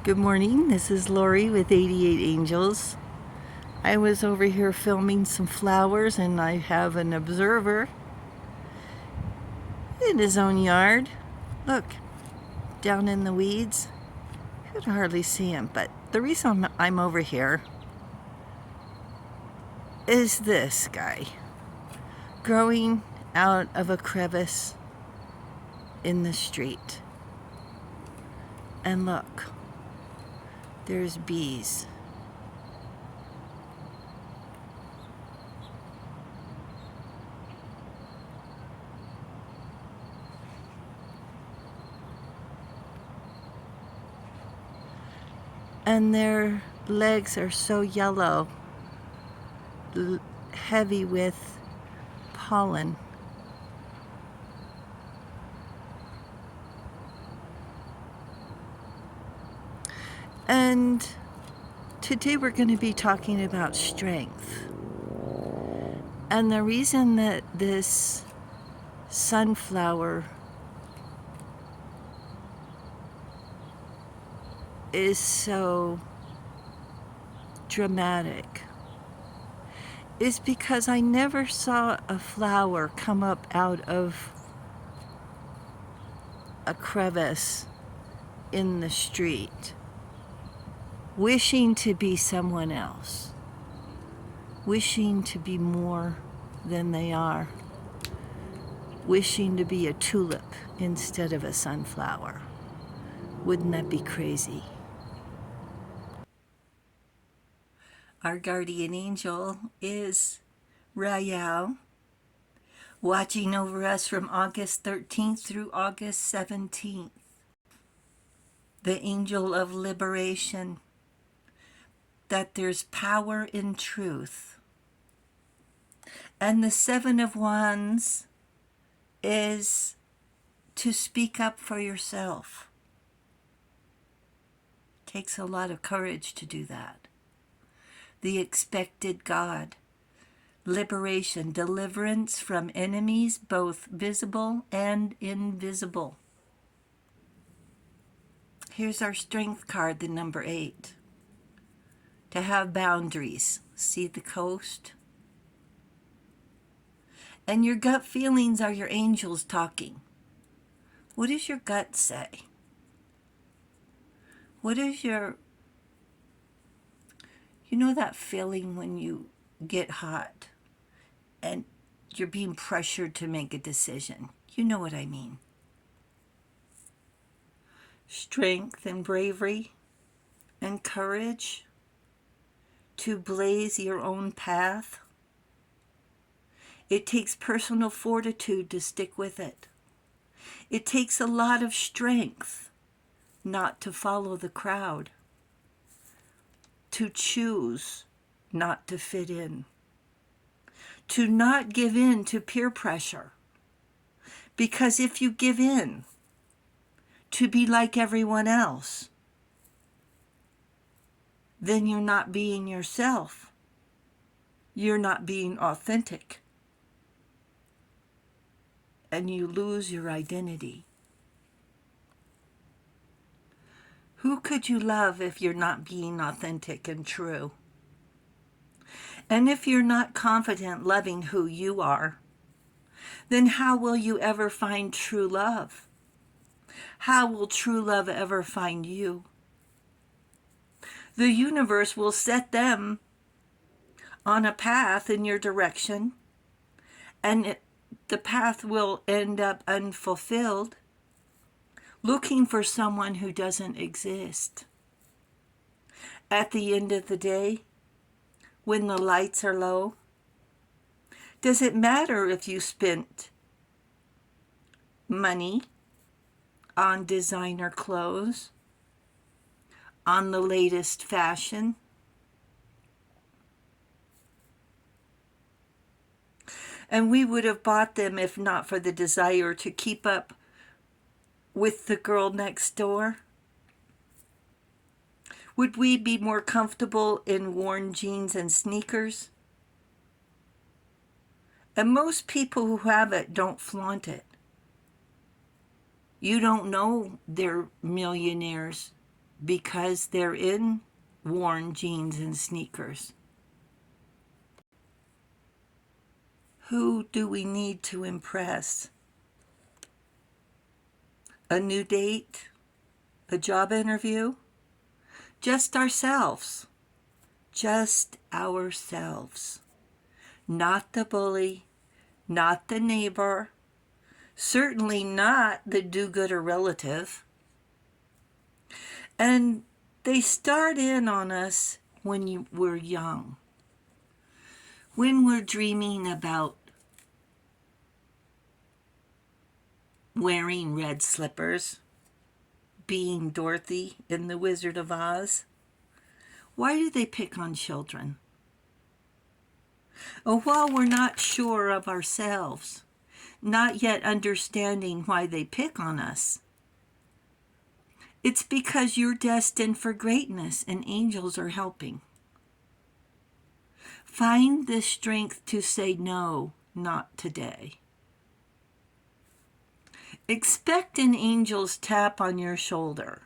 Good morning, this is Lori with 88 Angels. I was over here filming some flowers and I have an observer in his own yard. Look, down in the weeds. You could hardly see him, but the reason I'm over here is this guy growing out of a crevice in the street. And look, there's bees. And their legs are so yellow, heavy with pollen. And today we're going to be talking about strength. And the reason that this sunflower is so dramatic is because I never saw a flower come up out of a crevice in the street wishing to be someone else, wishing to be more than they are, wishing to be a tulip instead of a sunflower. Wouldn't that be crazy? Our guardian angel is Rael, watching over us from August 13th through August 17th. The angel of liberation, that there's power in truth. And the Seven of Wands is to speak up for yourself. Takes a lot of courage to do that. The expected God, liberation, deliverance from enemies, both visible and invisible. Here's our strength card, the number 8. To have boundaries. See the coast? And your gut feelings are your angels talking. What does your gut say? What is your... You know that feeling when you get hot and you're being pressured to make a decision? You know what I mean. Strength and bravery and courage to blaze your own path. It takes personal fortitude to stick with it. It takes a lot of strength not to follow the crowd, to choose not to fit in, to not give in to peer pressure. Because if you give in to be like everyone else, then you're not being yourself. You're not being authentic. And you lose your identity. Who could you love if you're not being authentic and true? And if you're not confident loving who you are, then how will you ever find true love? How will true love ever find you? The universe will set them on a path in your direction, and the path will end up unfulfilled, looking for someone who doesn't exist. At the end of the day, when the lights are low, does it matter if you spent money on designer clothes, on the latest fashion? And we would have bought them if not for the desire to keep up with the girl next door. Would we be more comfortable in worn jeans and sneakers? And most people who have it don't flaunt it. You don't know they're millionaires because they're in worn jeans and sneakers. Who do we need to impress? A new date? A job interview? Just ourselves. Just ourselves. Not the bully, not the neighbor, certainly not the do-gooder relative. And they start in on us when we're young, when we're dreaming about wearing red slippers, being Dorothy in The Wizard of Oz. Why do they pick on children? Oh, while we're not sure of ourselves, not yet understanding why they pick on us, it's because you're destined for greatness and angels are helping. Find the strength to say no, not today. Expect an angel's tap on your shoulder.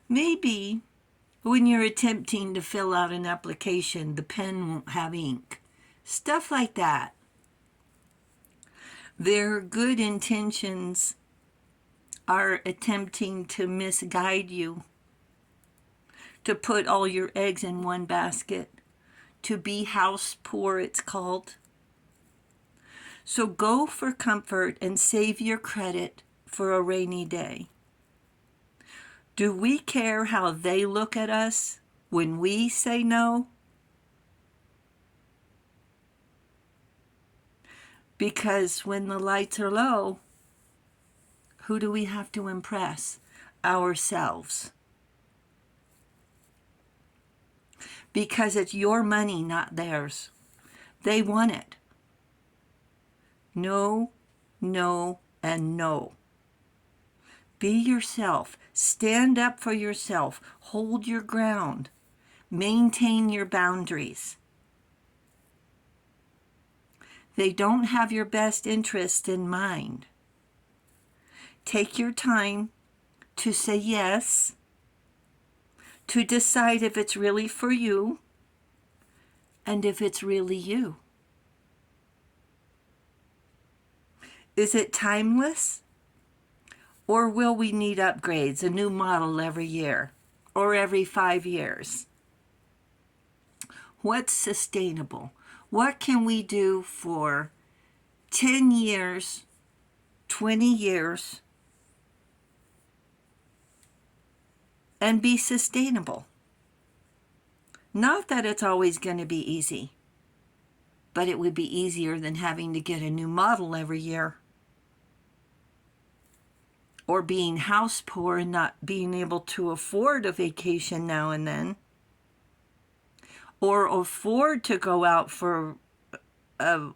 Maybe when you're attempting to fill out an application, the pen won't have ink. Stuff like that. Their good intentions are attempting to misguide you, to put all your eggs in one basket, to be house poor, it's called. So go for comfort and save your credit for a rainy day. Do we care how they look at us when we say no? Because when the lights are low, who do we have to impress? Ourselves. Because it's your money, not theirs. They want it. No, no, and no. Be yourself. Stand up for yourself. Hold your ground. Maintain your boundaries. They don't have your best interest in mind. Take your time to say yes, to decide if it's really for you, and if it's really you. Is it timeless? Or will we need upgrades, a new model every year, or every 5 years? What's sustainable? What can we do for 10 years, 20 years, and be sustainable? Not that it's always going to be easy, but it would be easier than having to get a new model every year. Or being house poor and not being able to afford a vacation now and then. Or afford to go out for a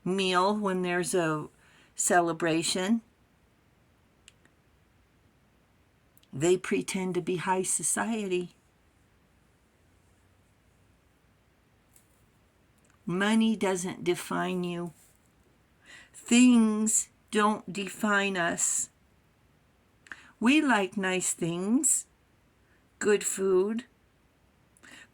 meal when there's a celebration. They pretend to be high society. Money doesn't define you. Things don't define us. We like nice things, good food.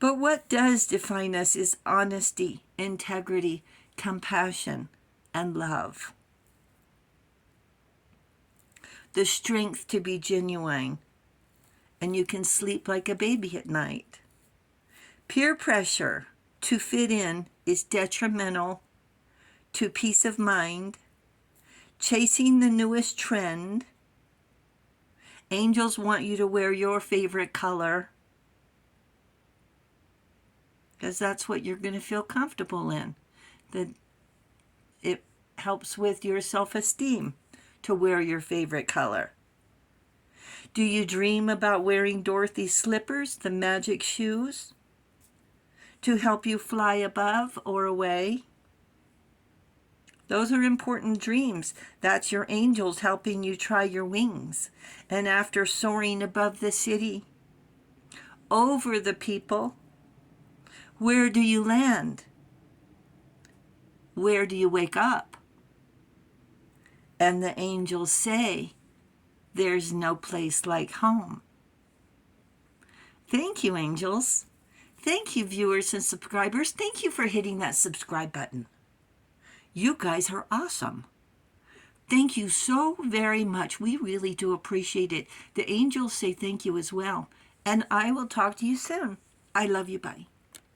But what does define us is honesty, integrity, compassion, and love. The strength to be genuine, and you can sleep like a baby at night. Peer pressure to fit in is detrimental to peace of mind. Chasing the newest trend. Angels want you to wear your favorite color because that's what you're going to feel comfortable in. That it helps with your self-esteem to wear your favorite color. Do you dream about wearing Dorothy's slippers, the magic shoes, to help you fly above or away? Those are important dreams. That's your angels helping you try your wings. And after soaring above the city, over the people, where do you land? Where do you wake up? And the angels say, there's no place like home. Thank you, angels. Thank you, viewers and subscribers. Thank you for hitting that subscribe button. You guys are awesome. Thank you so very much. We really do appreciate it. The angels say thank you as well. And I will talk to you soon. I love you. Bye.